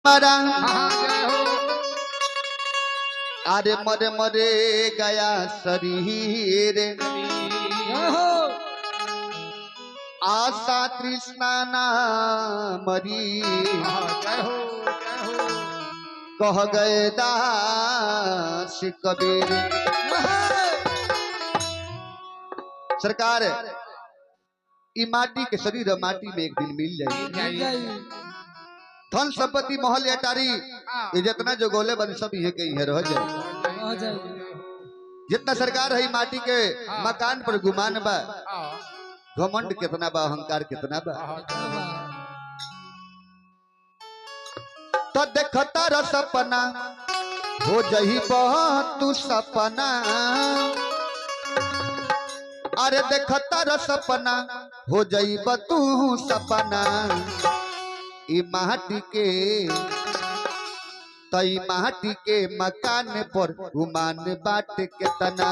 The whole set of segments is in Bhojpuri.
मरा अरे मरे मरे गया शरीर आशा तृष्णा ना मरी कह गए दास कबीर। सरकार ई माटी के शरीर माटी में एक दिन मिल जाए। धन संपत्ति महल अटारी ये जितना जो गोले बन सब ये कहीं है रह जाए। जितना सरकार है माटी के मकान पर गुमान बा, घमंड कितना बा, अहंकार कितना बा। तो देखता र सपना हो जही तू सपना, अरे देखता र सपना हो जही तू सपना। ई माटी के तई माटी के मकान पर गुमान बाट कितना,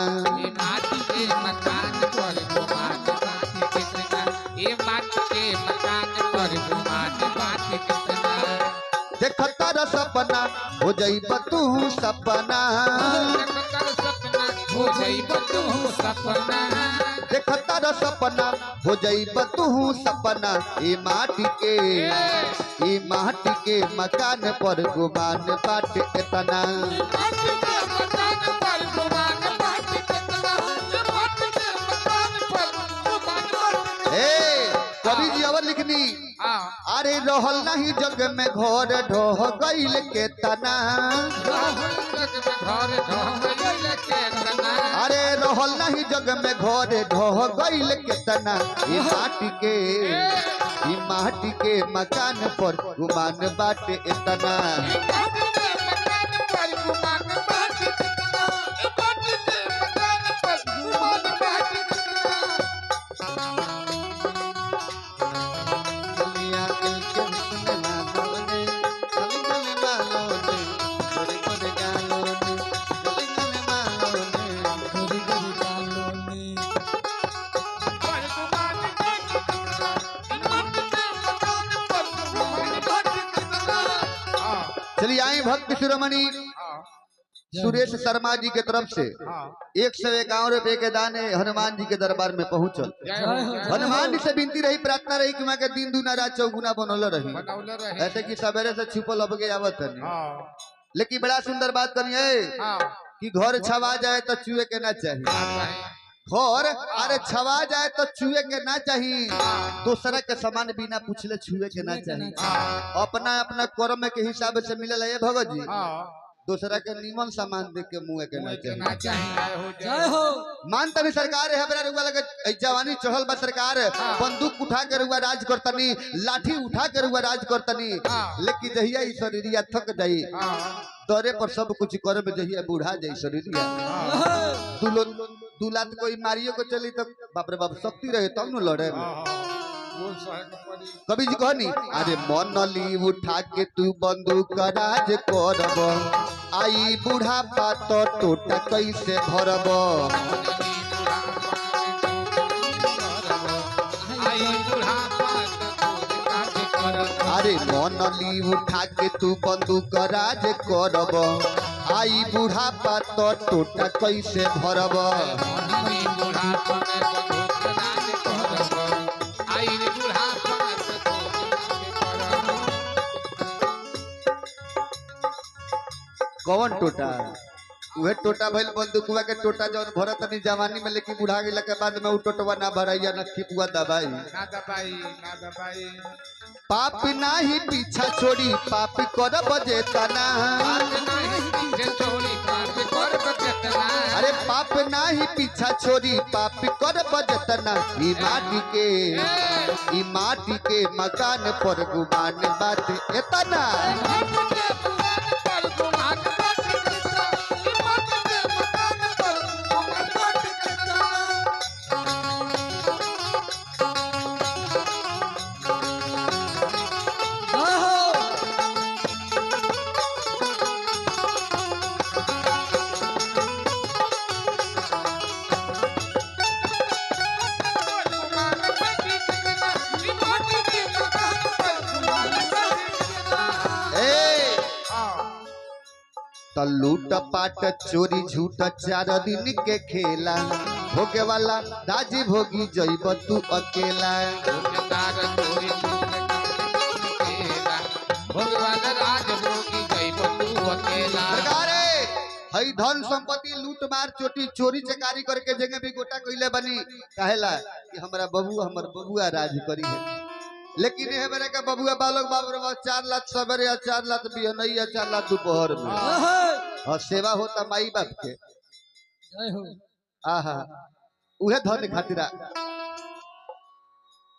माटी के मकान पर गुमान बाट कितना, ये माटी के मकान पर गुमान बाट कितना। देखता र सपना हो जई तू सपना, देखता र सपना हो जई तू सपना, देखता र सपना हो जई तू सपना। ई माटी के मकान पर गुमान बाट कितना, कवि जी और लिखनी अरे रहल नहीं जग में घर ढह गईल के तना, अरे रहल नहीं जग में घर ढह गईल के तना। ये माटी के मकान पर गुमान बाट इतना, चलिए आई भक्त शिरोमणि सुरेश शर्मा जी के तरफ से 151 रुपए के दाने हनुमान जी के दरबार में पहुंचल। हनुमान जी से विनती रही, प्रार्थना रही कि मैं के दिन दुना रात चौगुना बनौल रही, ऐसे कि सवेरे से छुपल अब के आवत नहीं। लेकिन बड़ा सुंदर बात करिए कि घर छवा जाए तो चूहे के ना चाहिए, घर अरे छवा जाए तो छुए के ना चाहिए, दूसरा के सामान बिना पूछले छुए के ना चाहिए। अपना अपना कर्म के हिसाब से मिले है भगत जी, दूसरा के निमन सामान देख के मुँह के ना चाहिए। मान तभी सरकार है बड़ा रुआ लगे जवानी चढ़ल बा, सरकार बंदूक उठा के रुआ राज करतनी, लाठी उठा के रुआ राज करतनी। लेकिन जहिया ई शरीरिया थक जाई दौरे पर सब कुछ करे में जहिया बूढ़ा जाई शरीरिया दूलात कोई मारियो को चली तो बाप रे बाप शक्ति रहे तब न लड़े। कवि जी कहनी अरे मनली उठा के तू बंदूक राज करब, आई बूढ़ा बात टोटा कैसे भरब। अरे मनली उठा के तू बंदूक राज करब, आई बूढ़ा बात टोटा कैसे भरब। कौन टोटा? वह टोटा भइल बंदूकवा के टोटा जौन भरत नहीं जवानी में, लेकिन बुढ़ा गेला के बाद में उ टोटवा ना भराइया ना खिपुआ दबाई ना दबाई। पाप नाही पीछा छोड़ी पाप करब जेतना, अरे पाप नाही पीछा छोड़ी पाप करब जेतना। ई माटी के मकान पर गुमान बात इतना, तो लूट पाट चोरी झूठ 4 दिन के खेला भोगे वाला राजी भोगी जइब तू अकेला। भोगदार चोरी भगवान राज भोगी जइब तू अकेला। सरकारे हई धन संपत्ति लूट मार चोटी चोरी चकारी करके जगह भी गोटा कइले बनी कहेला कि हमरा बबुआ राज करी है। लेकिन ये मेरे का बबुआ बालक बाबू 4 लाख सवेरे या 4 लाख बिहनई या 4 लाख दोपहर में और सेवा होता माई बाप के। आहा उहे धन खातिरा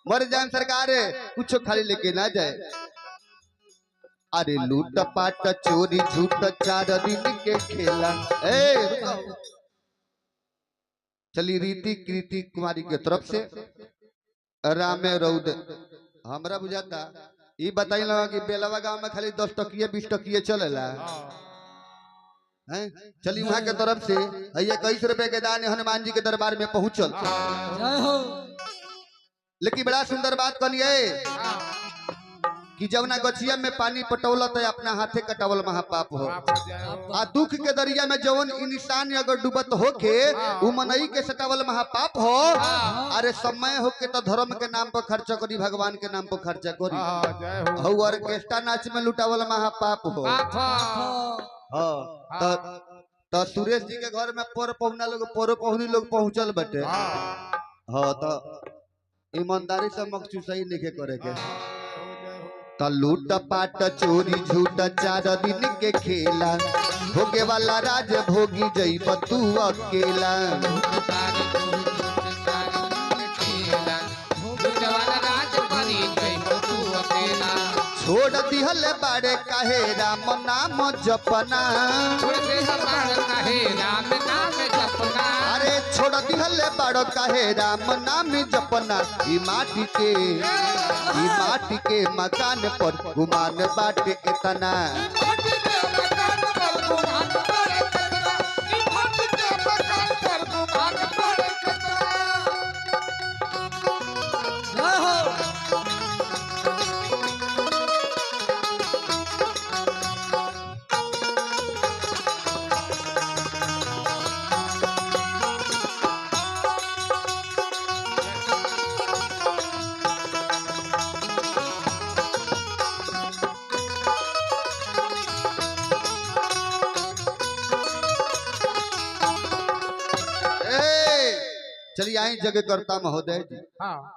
मर जान सरकार कुछ खाली लेके ना जाए। अरे लूट पाट चोरी झूठ 4 दिन के खेला। चली रीति कृति कुमारी के तरफ से रामे रौद हमरा बुझाता ये बताई लगा कि बेलवा गांव में खाली 10 टकिए 20 टकिए चलेला हैं। चली वहां के तरफ से 21 रुपए के दान हनुमान जी के दरबार में पहुंचल। लेकिन बड़ा सुंदर बात कहलिए कि जवना गछिया में पानी पटौलत है अपना हाथे कटावल महापाप हो। आ दुख के दरिया में जवन इंसान अगर डूबत होके उ मनई के सटावल महापाप हो। अरे समय होके तो धर्म के नाम पर खर्चा करी भगवान के नाम पर खर्चा करी हो। ऑर्केस्ट्रा नाच में लुटावल महापाप हो। तो सुरेश जी के घर में पर पहुनी लोग पहुंचल बटे। हाँ तो ईमानदारी से मकसूद सही नहीं करे के। तो लूट पाट चोरी झूठ 4 दिन के खेला भोगे वाला राज भोगी जइब तू अकेला। छोड़ दिहल बारे काहे राम नाम जपना। अरे छोड़ दिहल बारो काहे राम नाम जपना। ई माटी के मकान पर गुमान बाटे इतना। चलिए आई जगह करता महोदय जी।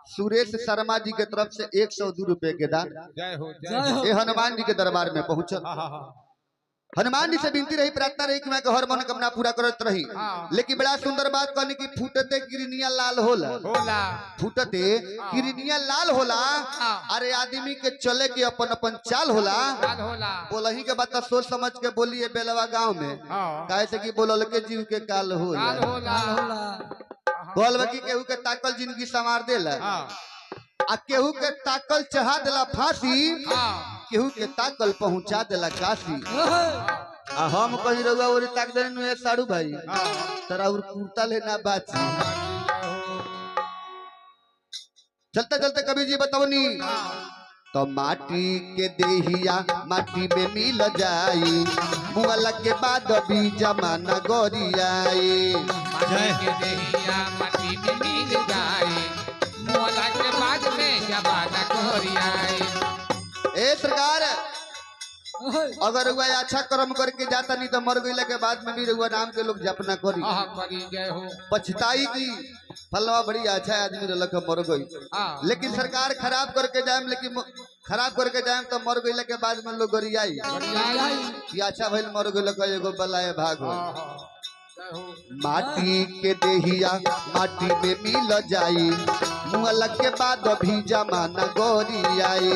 सुरेश शर्मा जी के तरफ से 102 रुपए के दान ये हनुमान जी के दरबार में पहुंचल। हनुमान जी से विनती रही प्रार्थना रही कि मैं हर मनोकामना पूरा करत रही। लेकिन बड़ा सुंदर बात कहनी कि फूटते किरनिया लाल होला। फूटते किरनिया लाल होला। अरे आदमी के चले के अपन अपन चाल होला। बोलही के बात सोच समझ के बोलिए बेलवा गांव में काहे से कि बोलल के जीव के काल होला। बोल बाकी केहू के ताकल जिंदगी संवार देला आ केहू के ताकल चढ़ा देला फांसी। केहू के ताकल पहुंचा देला काशी। आ हम कहीं रहुआ और ताक देने नु साड़ू भाई तरा और कुर्ता लेना बाची। चलते चलते कभी जी बताओनी तो माटी के देहिया माटी में मिल जाई मुआला के बाद भी जमाना गोरियाई। के देहिया माटी में मिल जाए मुआला के बाद में जमाना गोरियाई। ए सरकार अगर रुआ अच्छा कर्म करके जाता नहीं तो मर गईला के बाद में भी रुआ नाम के लोग जपना करी पछताई की फलवा बड़ी अच्छा आदमी रलक मर गई। लेकिन सरकार खराब करके जाए लेकिन खराब करके जाए तो मर गईला के बाद में लोग गरियाई कि अच्छा भइल मर गईला का एगो बलाए भाग हो। माटी के देहिया माटी में मिल जाई मुआला के बाद भी जमाना गोरियाई।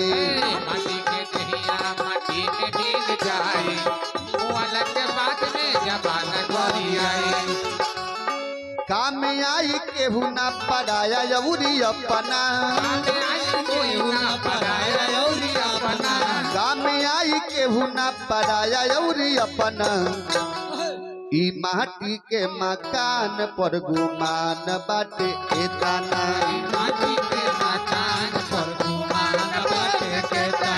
माटी के देहिया माटी में मिल जाए मुआला के बाद में जमाना गोरियाई। काम आई केहू ना पराया यौरी अपना। काम आई केहू ना पराया यौरी अपना। ई माटी के मकान पर गुमान बाटे एतना। माटी के मकान पर गुमान बाटे एतना।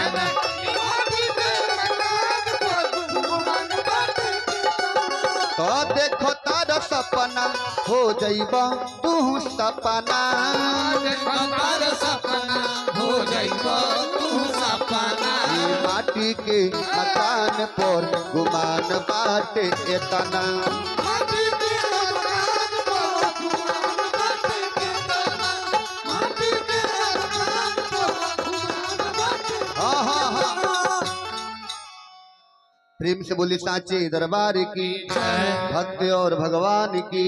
जाइबा तू सपना। हमार सपना हो जाइबा तू सपना। ये माटी के मकान पर गुमान बाटे एतना। हाँ हाँ हाँ, प्रेम से बोली सांचे दरबार की, भक्त और भगवान की।